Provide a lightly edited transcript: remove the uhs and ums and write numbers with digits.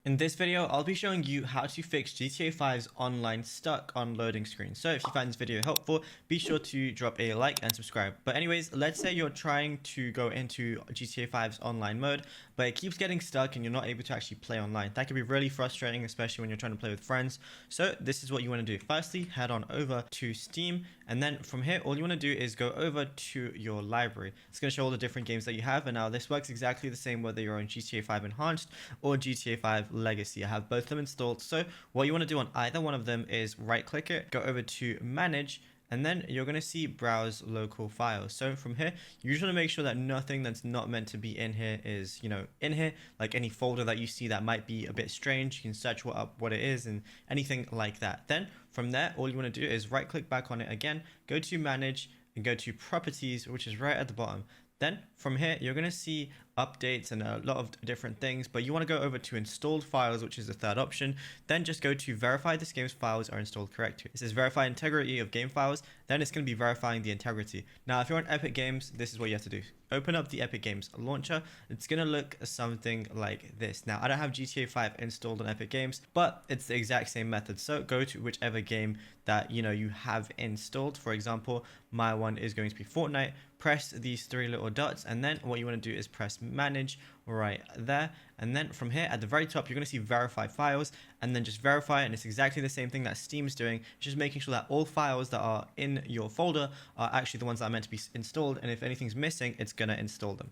In this video, I'll be showing you how to fix GTA 5's online stuck on loading screen. So if you find this video helpful, be sure to drop a like and subscribe. But anyways, let's say you're trying to go into GTA 5's online mode, but it keeps getting stuck and you're not able to actually play online. That can be really frustrating, especially when you're trying to play with friends. So this is what you want to do. Firstly, head on over to Steam, and then from here, all you want to do is go over to your library. It's going to show all the different games that you have, and now this works exactly the same whether you're on GTA 5 Enhanced or GTA 5 Legacy. I have both of them installed. So what you want to do on either one of them is right click it, go over to manage, and then you're going to see browse local files. So from here, you just want to make sure that nothing that's not meant to be in here is, in here. Like any folder that you see that might be a bit strange, you can search up what it is and anything like that. Then from there, all you want to do is right click back on it again, go to manage and go to properties, which is right at the bottom. Then from here, you're going to see updates and a lot of different things, but you want to go over to installed files, which is the third option. Then just go to verify this game's files are installed correctly. It says verify integrity of game files. Then it's going to be verifying the integrity. Now, if you're on Epic Games, this is what you have to do. Open up the Epic Games launcher. It's going to look something like this. Now, I don't have GTA 5 installed on Epic Games, but it's the exact same method. So go to whichever game that you have installed. For example, my one is going to be Fortnite. Press these three little dots, and then what you want to do is press manage right there, and then from here at the very top you're going to see verify files, and then just verify, and it's exactly the same thing that Steam's doing. It's just making sure that all files that are in your folder are actually the ones that are meant to be installed, and if anything's missing, it's going to install them.